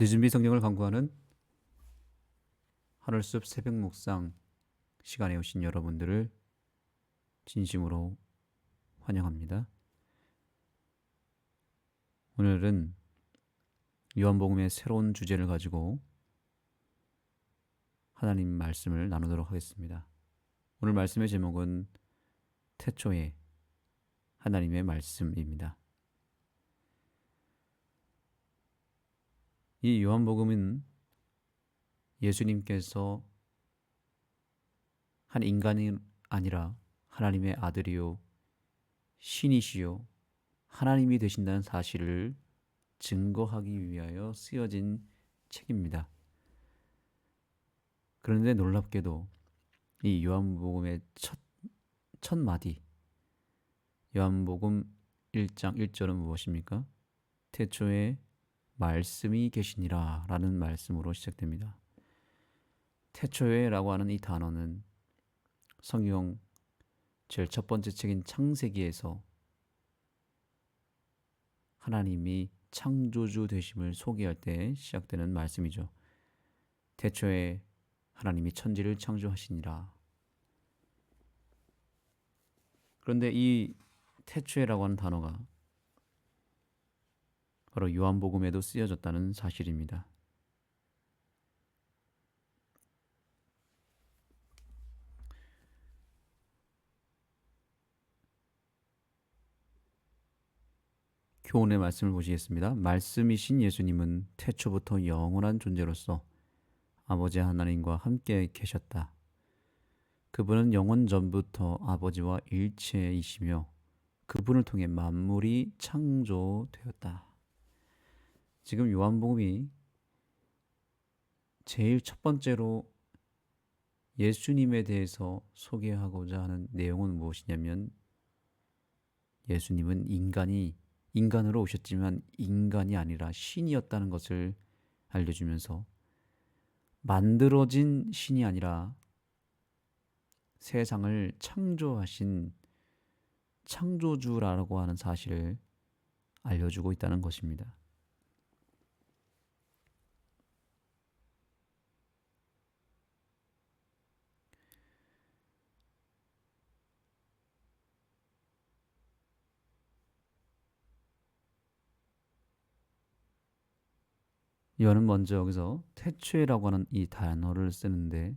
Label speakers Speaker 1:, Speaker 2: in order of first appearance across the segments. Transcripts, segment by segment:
Speaker 1: 늦은비 성경을 강구하는 하늘숲 새벽 묵상 시간에 오신 여러분들을 진심으로 환영합니다. 오늘은 요한복음의 새로운 주제를 가지고 하나님 말씀을 나누도록 하겠습니다. 오늘 말씀의 제목은 태초에 하나님의 말씀입니다. 이 요한복음은 예수님께서 한 인간이 아니라 하나님의 아들이요 신이시요 하나님이 되신다는 사실을 증거하기 위하여 쓰여진 책입니다. 그런데 놀랍게도 이 요한복음의 첫 마디, 요한복음 1장 1절은 무엇입니까? 태초에 말씀이 계시니라 라는 말씀으로 시작됩니다. 태초에 라고 하는 이 단어는 성경 제일 첫 번째 책인 창세기에서 하나님이 창조주 되심을 소개할 때 시작되는 말씀이죠. 태초에 하나님이 천지를 창조하시니라. 그런데 이 태초에라고 하는 단어가 바로 요한복음에도 쓰여졌다는 사실입니다. 교훈의 말씀을 보시겠습니다. 말씀이신 예수님은 태초부터 영원한 존재로서 아버지 하나님과 함께 계셨다. 그분은 영원 전부터 아버지와 일체이시며 그분을 통해 만물이 창조되었다. 지금 요한복음이 제일 첫 번째로 예수님에 대해서 소개하고자 하는 내용은 무엇이냐면 예수님은 인간으로 오셨지만 인간이 아니라 신이었다는 것을 알려주면서 만들어진 신이 아니라 세상을 창조하신 창조주라고 하는 사실을 알려주고 있다는 것입니다. 요한은 먼저 여기서 태초에라고 하는 이 단어를 쓰는데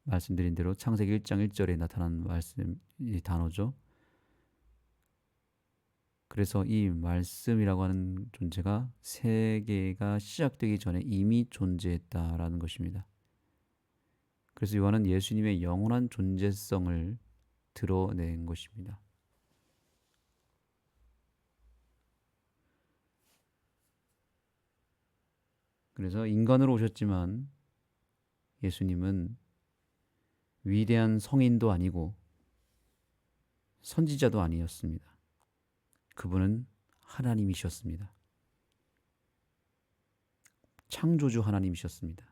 Speaker 1: 말씀드린 대로 창세기 1장 1절에 나타난 이 단어죠. 그래서 이 말씀이라고 하는 존재가 세계가 시작되기 전에 이미 존재했다라는 것입니다. 그래서 요한은 예수님의 영원한 존재성을 드러낸 것입니다. 그래서 인간으로 오셨지만 예수님은 위대한 성인도 아니고 선지자도 아니었습니다. 그분은 하나님이셨습니다. 창조주 하나님이셨습니다.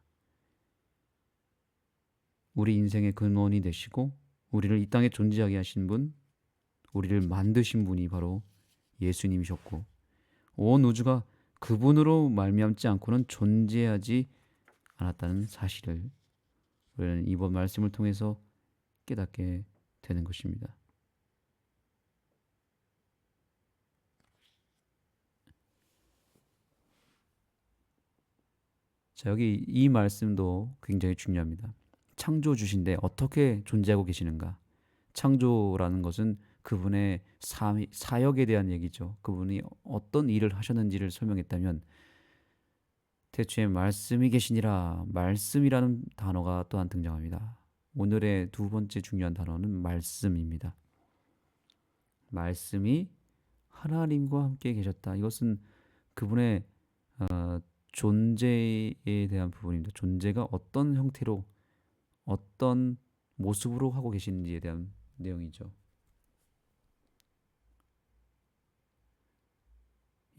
Speaker 1: 우리 인생의 근원이 되시고 우리를 이 땅에 존재하게 하신 분, 우리를 만드신 분이 바로 예수님이셨고 온 우주가 그분으로 말미암지 않고는 존재하지 않았다는 사실을 우리는 이번 말씀을 통해서 깨닫게 되는 것입니다. 자, 여기 이 말씀도 굉장히 중요합니다. 창조주신데 어떻게 존재하고 계시는가? 창조라는 것은 그분의 사역에 대한 얘기죠. 그분이 어떤 일을 하셨는지를 설명했다면 태초에 말씀이 계시니라 말씀이라는 단어가 또한 등장합니다. 오늘의 두 번째 중요한 단어는 말씀입니다. 말씀이 하나님과 함께 계셨다. 이것은 그분의 존재에 대한 부분입니다. 존재가 어떤 형태로 어떤 모습으로 하고 계시는지에 대한 내용이죠.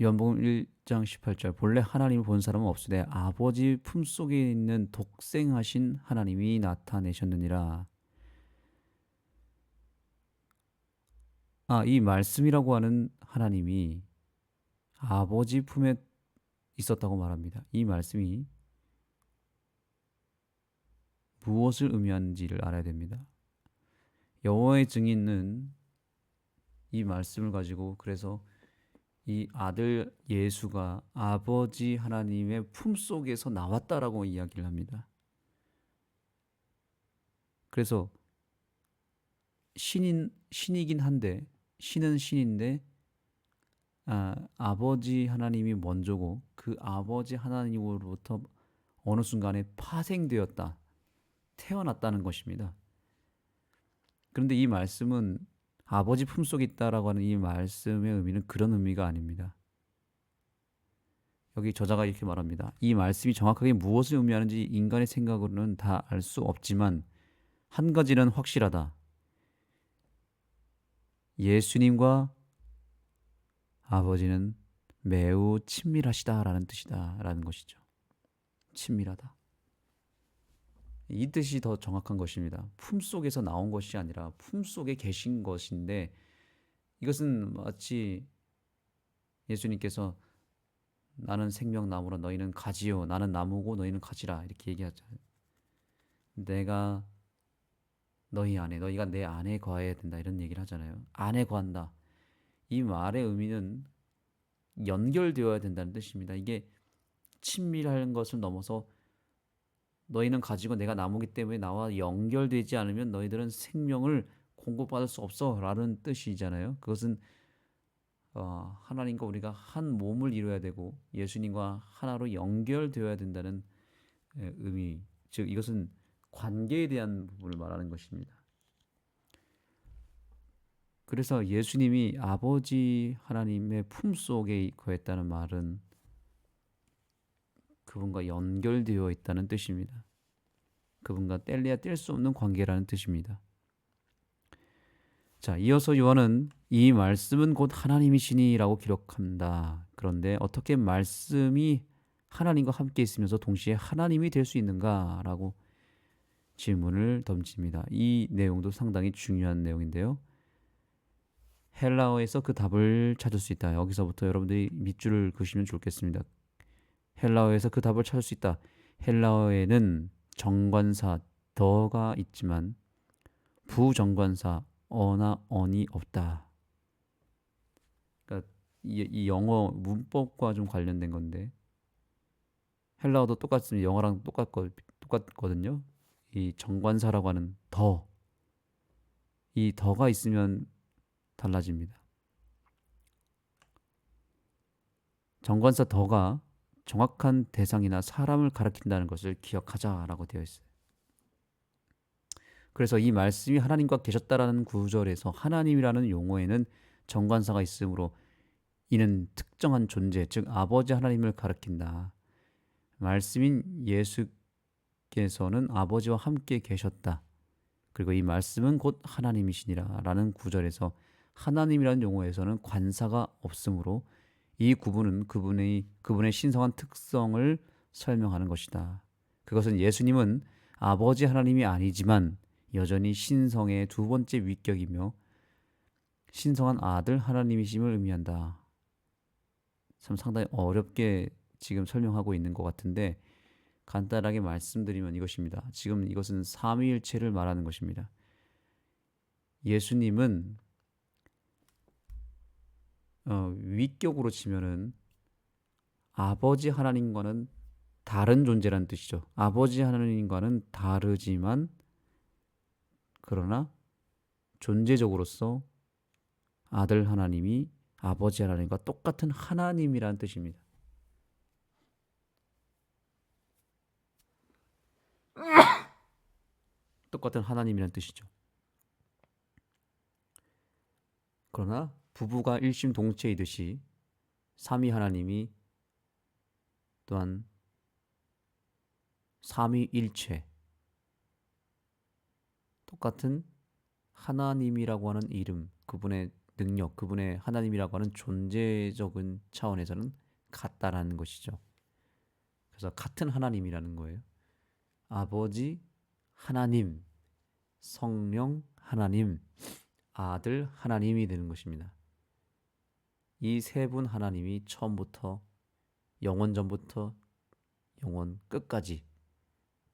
Speaker 1: 요한복음 1장 18절 본래 하나님을 본 사람은 없으되 아버지 품속에 있는 독생하신 하나님이 나타내셨느니라. 이 말씀이라고 하는 하나님이 아버지 품에 있었다고 말합니다. 이 말씀이 무엇을 의미하는지를 알아야 됩니다. 여호와의 증인은 이 말씀을 가지고 그래서 이 아들 예수가 아버지 하나님의 품속에서 나왔다라고 이야기를 합니다. 그래서 신이긴 한데 신은 신인데 아버지 하나님이 먼저고 그 아버지 하나님으로부터 어느 순간에 파생되었다, 태어났다는 것입니다. 그런데 이 말씀은 아버지 품속에 있다라고 하는 이 말씀의 의미는 그런 의미가 아닙니다. 여기 저자가 이렇게 말합니다. 이 말씀이 정확하게 무엇을 의미하는지 인간의 생각으로는 다 알 수 없지만 한 가지는 확실하다. 예수님과 아버지는 매우 친밀하시다라는 뜻이다라는 것이죠. 친밀하다. 이 뜻이 더 정확한 것입니다. 품속에서 나온 것이 아니라 품속에 계신 것인데, 이것은 마치 예수님께서 나는 생명나무라 너희는 가지요, 나는 나무고 너희는 가지라 이렇게 얘기하잖아요. 내가 너희 안에, 너희가 내 안에 거해야 된다 이런 얘기를 하잖아요. 안에 거한다. 이 말의 의미는 연결되어야 된다는 뜻입니다. 이게 친밀한 것을 넘어서 너희는 가지고 내가 나무기 때문에 나와 연결되지 않으면 너희들은 생명을 공급받을 수 없어 라는 뜻이잖아요. 그것은 하나님과 우리가 한 몸을 이루어야 되고 예수님과 하나로 연결되어야 된다는 의미, 즉 이것은 관계에 대한 부분을 말하는 것입니다. 그래서 예수님이 아버지 하나님의 품속에 거했다는 말은 그분과 연결되어 있다는 뜻입니다. 그분과 뗄래야 뗄 수 없는 관계라는 뜻입니다. 자, 이어서 요한은 이 말씀은 곧 하나님이시니라고 기록합니다. 그런데 어떻게 말씀이 하나님과 함께 있으면서 동시에 하나님이 될 수 있는가라고 질문을 던집니다. 이 내용도 상당히 중요한 내용인데요. 헬라어에서 그 답을 찾을 수 있다. 여기서부터 여러분들이 밑줄을 그으시면 좋겠습니다. 헬라어에서 그 답을 찾을 수 있다. 헬라어에는 정관사 더가 있지만 부정관사 어나 언이 없다. 그러니까 이 영어 문법과 좀 관련된 건데 헬라어도 똑같습니다. 영어랑 똑같거든요. 이 정관사라고 하는 더, 이 더가 있으면 달라집니다. 정관사 더가 정확한 대상이나 사람을 가리킨다는 것을 기억하자라고 되어 있어요. 그래서 이 말씀이 하나님과 계셨다라는 구절에서 하나님이라는 용어에는 정관사가 있으므로 이는 특정한 존재, 즉 아버지 하나님을 가리킨다. 말씀인 예수께서는 아버지와 함께 계셨다. 그리고 이 말씀은 곧 하나님이시니라 라는 구절에서 하나님이라는 용어에서는 관사가 없으므로 이 구분은 그분의 신성한 특성을 설명하는 것이다. 그것은 예수님은 아버지 하나님이 아니지만 여전히 신성의 두 번째 위격이며 신성한 아들 하나님이심을 의미한다. 참 상당히 어렵게 지금 설명하고 있는 것 같은데 간단하게 말씀드리면 이것입니다. 지금 이것은 삼위일체를 말하는 것입니다. 예수님은 위격으로 치면은 아버지 하나님과는 다른 존재라는 뜻이죠. 아버지 하나님과는 다르지만 그러나 존재적으로서 아들 하나님이 아버지 하나님과 똑같은 하나님이라는 뜻입니다. 똑같은 하나님이라는 뜻이죠. 그러나 부부가 일심동체이듯이 삼위 하나님이 또한 삼위일체, 똑같은 하나님이라고 하는 이름, 그분의 능력, 그분의 하나님이라고 하는 존재적인 차원에서는 같다라는 것이죠. 그래서 같은 하나님이라는 거예요. 아버지 하나님, 성령 하나님, 아들 하나님이 되는 것입니다. 이 세 분 하나님이 처음부터 영원 전부터 영원 끝까지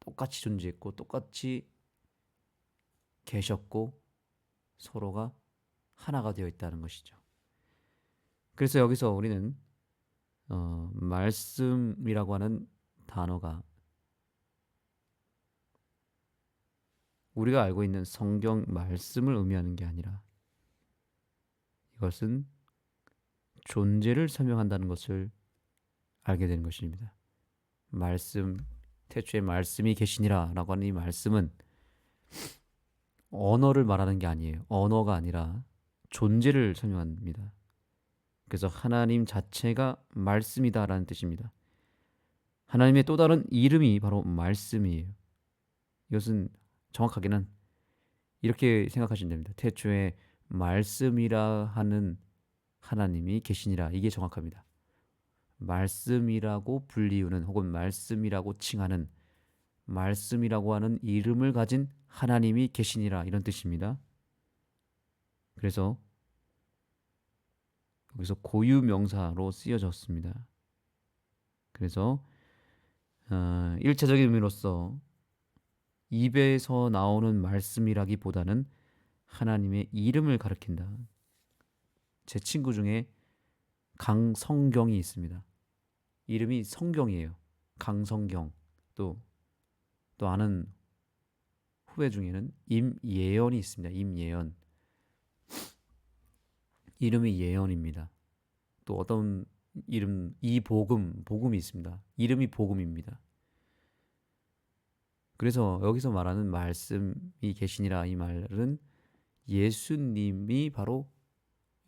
Speaker 1: 똑같이 존재했고 똑같이 계셨고 서로가 하나가 되어 있다는 것이죠. 그래서 여기서 우리는 말씀이라고 하는 단어가 우리가 알고 있는 성경 말씀을 의미하는 게 아니라 이것은 존재를 설명한다는 것을 알게 되는 것입니다. 말씀, 태초에 말씀이 계시니라 라고 하는 이 말씀은 언어를 말하는 게 아니에요. 언어가 아니라 존재를 설명합니다. 그래서 하나님 자체가 말씀이다라는 뜻입니다. 하나님의 또 다른 이름이 바로 말씀이에요. 이것은 정확하게는 이렇게 생각하시면 됩니다. 태초에 말씀이라 하는 하나님이 계시니라. 이게 정확합니다. 말씀이라고 불리우는 혹은 말씀이라고 칭하는 말씀이라고 하는 이름을 가진 하나님이 계시니라 이런 뜻입니다. 그래서 여기서 고유명사로 쓰여졌습니다. 그래서 1차적인 의미로서 입에서 나오는 말씀이라기보다는 하나님의 이름을 가리킨다. 제 친구 중에 강성경이 있습니다. 이름이 성경이에요. 강성경. 또 아는 후배 중에는 임예연이 있습니다. 임예연. 이름이 예연입니다. 또 어떤 이름 복음이 있습니다. 이름이 복음입니다. 그래서 여기서 말하는 말씀이 계시니라 이 말은 예수님이 바로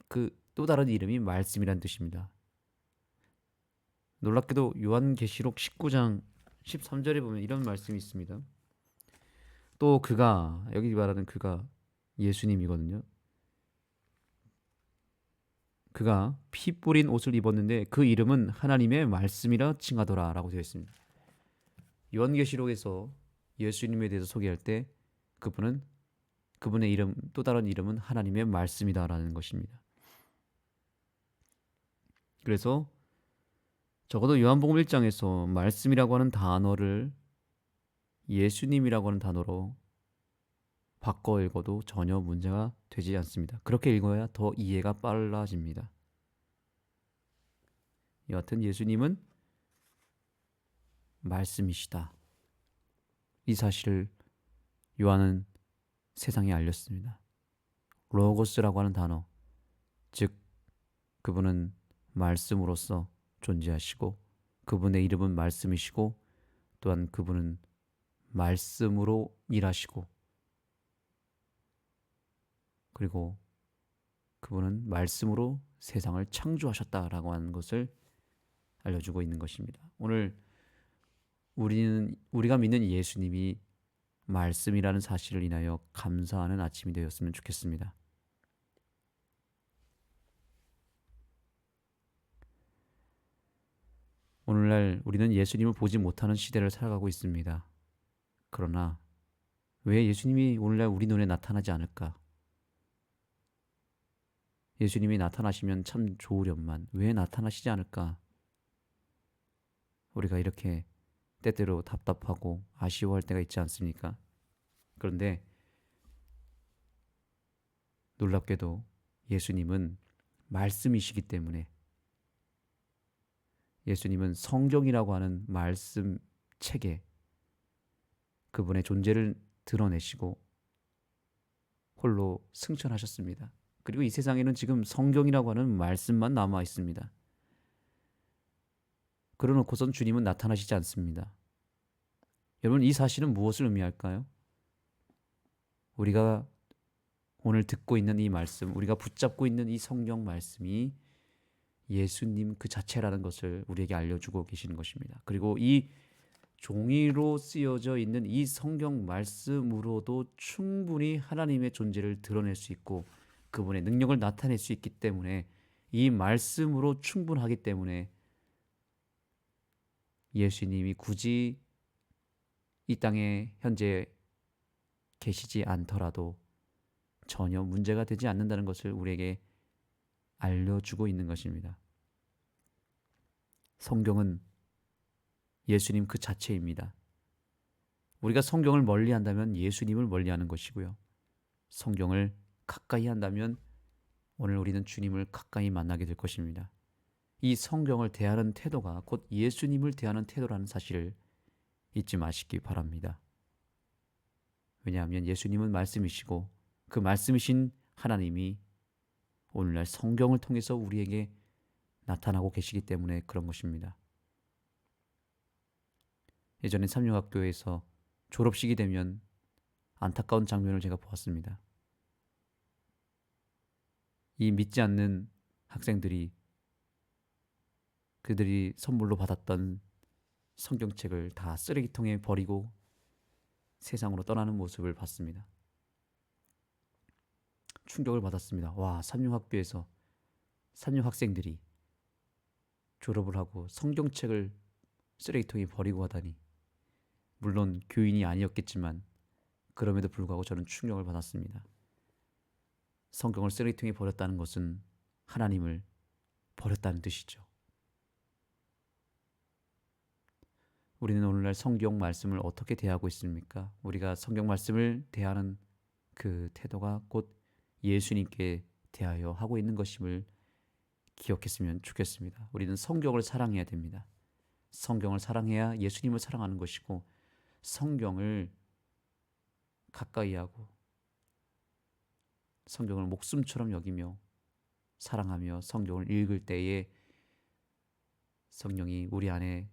Speaker 1: 그 또 다른 이름이 말씀이란 뜻입니다. 놀랍게도 요한계시록 19장 13절에 보면 이런 말씀이 있습니다. 또 그가 여기 말하는 그가 예수님이거든요. 그가 피 뿌린 옷을 입었는데 그 이름은 하나님의 말씀이라 칭하더라 라고 되어 있습니다. 요한계시록에서 예수님에 대해서 소개할 때 그분의 이름 또 다른 이름은 하나님의 말씀이다 라는 것입니다. 그래서 적어도 요한복음 1장에서 말씀이라고 하는 단어를 예수님이라고 하는 단어로 바꿔 읽어도 전혀 문제가 되지 않습니다. 그렇게 읽어야 더 이해가 빨라집니다. 여하튼 예수님은 말씀이시다. 이 사실을 요한은 세상에 알렸습니다. 로고스라고 하는 단어, 즉 그분은 말씀으로서 존재하시고 그분의 이름은 말씀이시고 또한 그분은 말씀으로 일하시고 그리고 그분은 말씀으로 세상을 창조하셨다라고 하는 것을 알려주고 있는 것입니다. 오늘 우리가 믿는 예수님이 말씀이라는 사실을 인하여 감사하는 아침이 되었으면 좋겠습니다. 오늘날 우리는 예수님을 보지 못하는 시대를 살아가고 있습니다. 그러나 왜 예수님이 오늘날 우리 눈에 나타나지 않을까? 예수님이 나타나시면 참 좋으련만 왜 나타나시지 않을까? 우리가 이렇게 때때로 답답하고 아쉬워할 때가 있지 않습니까? 그런데 놀랍게도 예수님은 말씀이시기 때문에 예수님은 성경이라고 하는 말씀 책에 그분의 존재를 드러내시고 홀로 승천하셨습니다. 그리고 이 세상에는 지금 성경이라고 하는 말씀만 남아 있습니다. 그러놓고선 주님은 나타나시지 않습니다. 여러분 이 사실은 무엇을 의미할까요? 우리가 오늘 듣고 있는 이 말씀, 우리가 붙잡고 있는 이 성경 말씀이 예수님 그 자체라는 것을 우리에게 알려주고 계시는 것입니다. 그리고 이 종이로 쓰여져 있는 이 성경 말씀으로도 충분히 하나님의 존재를 드러낼 수 있고 그분의 능력을 나타낼 수 있기 때문에 이 말씀으로 충분하기 때문에 예수님이 굳이 이 땅에 현재 계시지 않더라도 전혀 문제가 되지 않는다는 것을 우리에게 알려주고 있는 것입니다. 성경은 예수님 그 자체입니다. 우리가 성경을 멀리한다면 예수님을 멀리하는 것이고요. 성경을 가까이 한다면 오늘 우리는 주님을 가까이 만나게 될 것입니다. 이 성경을 대하는 태도가 곧 예수님을 대하는 태도라는 사실을 잊지 마시기 바랍니다. 왜냐하면 예수님은 말씀이시고 그 말씀이신 하나님이 오늘날 성경을 통해서 우리에게 나타나고 계시기 때문에 그런 것입니다. 예전에 삼육학교에서 졸업식이 되면 안타까운 장면을 제가 보았습니다. 이 믿지 않는 학생들이 그들이 선물로 받았던 성경책을 다 쓰레기통에 버리고 세상으로 떠나는 모습을 봤습니다. 충격을 받았습니다. 와, 삼육학교에서 삼육학생들이 졸업을 하고 성경책을 쓰레기통에 버리고 하다니. 물론 교인이 아니었겠지만 그럼에도 불구하고 저는 충격을 받았습니다. 성경을 쓰레기통에 버렸다는 것은 하나님을 버렸다는 뜻이죠. 우리는 오늘날 성경 말씀을 어떻게 대하고 있습니까? 우리가 성경 말씀을 대하는 그 태도가 곧 예수님께 대하여 하고 있는 것임을 기억했으면 좋겠습니다. 우리는 성경을 사랑해야 됩니다. 성경을 사랑해야 예수님을 사랑하는 것이고 성경을 가까이 하고 성경을 목숨처럼 여기며 사랑하며 성경을 읽을 때에 성령이 우리 안에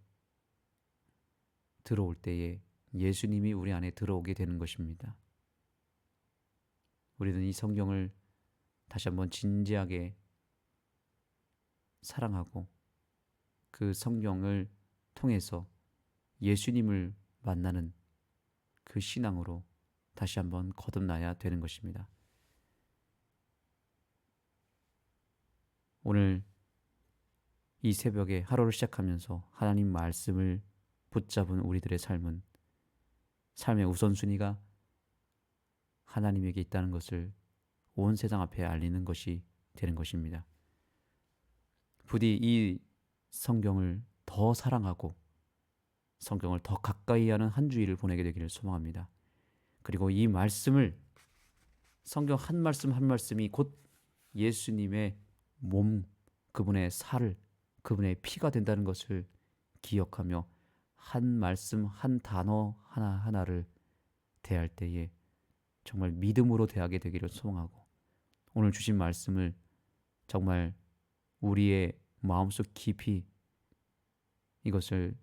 Speaker 1: 들어올 때에 예수님이 우리 안에 들어오게 되는 것입니다. 우리는 이 성경을 다시 한번 진지하게 사랑하고 그 성경을 통해서 예수님을 만나는 그 신앙으로 다시 한번 거듭나야 되는 것입니다. 오늘 이 새벽에 하루를 시작하면서 하나님 말씀을 붙잡은 우리들의 삶은 삶의 우선순위가 하나님에게 있다는 것을 온 세상 앞에 알리는 것이 되는 것입니다. 부디 이 성경을 더 사랑하고 성경을 더 가까이 하는 한 주일을 보내게 되기를 소망합니다. 그리고 이 말씀을 성경 한 말씀 한 말씀이 곧 예수님의 몸, 그분의 살, 그분의 피가 된다는 것을 기억하며 한 말씀 한 단어 하나하나를 대할 때에 정말 믿음으로 대하게 되기를 소망하고 오늘 주신 말씀을 정말 우리의 마음속 깊이 이것을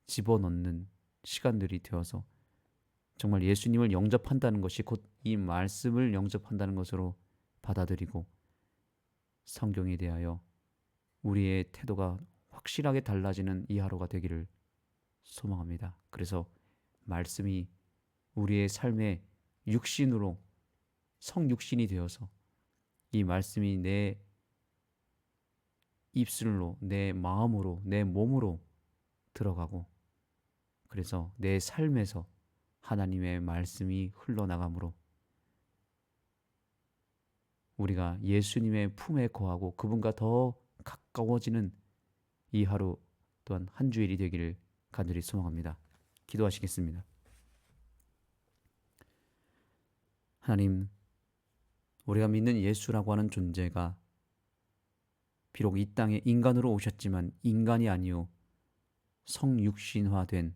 Speaker 1: 집어넣는 시간들이 되어서 정말 예수님을 영접한다는 것이 곧 이 말씀을 영접한다는 것으로 받아들이고 성경에 대하여 우리의 태도가 확실하게 달라지는 이 하루가 되기를 소망합니다. 그래서 말씀이 우리의 삶의 육신으로 성육신이 되어서 이 말씀이 내 입술로 내 마음으로 내 몸으로 들어가고 그래서 내 삶에서 하나님의 말씀이 흘러나가므로 우리가 예수님의 품에 거하고 그분과 더 가까워지는 이 하루 또한 한 주일이 되기를 간절히 소망합니다. 기도하시겠습니다. 하나님, 우리가 믿는 예수라고 하는 존재가 비록 이 땅에 인간으로 오셨지만 인간이 아니요 성육신화된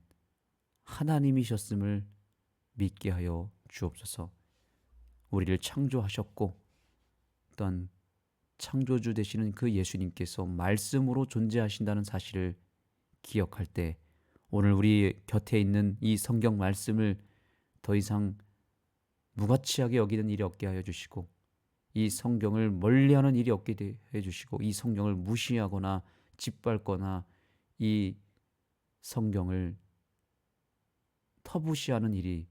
Speaker 1: 하나님이셨음을 믿게 하여 주옵소서. 우리를 창조하셨고 또한 창조주 되시는 그 예수님께서 말씀으로 존재하신다는 사실을 기억할 때 오늘 우리 곁에 있는 이 성경 말씀을 더 이상 무가치하게 여기는 일이 없게 하여 주시고 이 성경을 멀리하는 일이 없게 해 주시고 이 성경을 무시하거나 짓밟거나 이 성경을 터부시하는 일이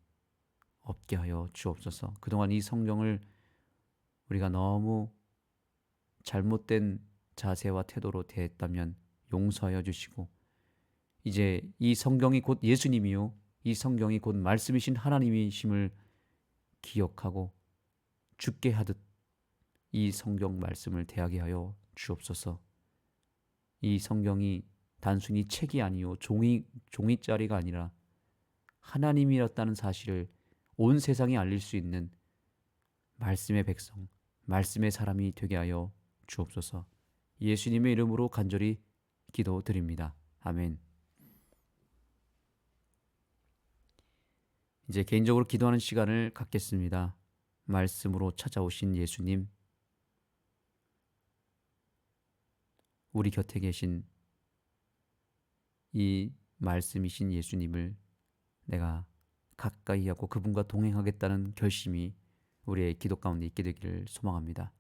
Speaker 1: 없게 하여 주옵소서. 그동안 이 성경을 우리가 너무 잘못된 자세와 태도로 대했다면 용서하여 주시고 이제 이 성경이 곧 예수님이요 이 성경이 곧 말씀이신 하나님이심을 기억하고 죽게 하듯 이 성경 말씀을 대하게 하여 주옵소서. 이 성경이 단순히 책이 아니요 종이자리가 아니라 하나님이었다는 사실을 온 세상에 알릴 수 있는 말씀의 백성, 말씀의 사람이 되게 하여 주옵소서. 예수님의 이름으로 간절히 기도드립니다. 아멘. 이제 개인적으로 기도하는 시간을 갖겠습니다. 말씀으로 찾아오신 예수님, 우리 곁에 계신 이 말씀이신 예수님을 내가 가까이 하고 그분과 동행하겠다는 결심이 우리의 기도 가운데 있게 되기를 소망합니다.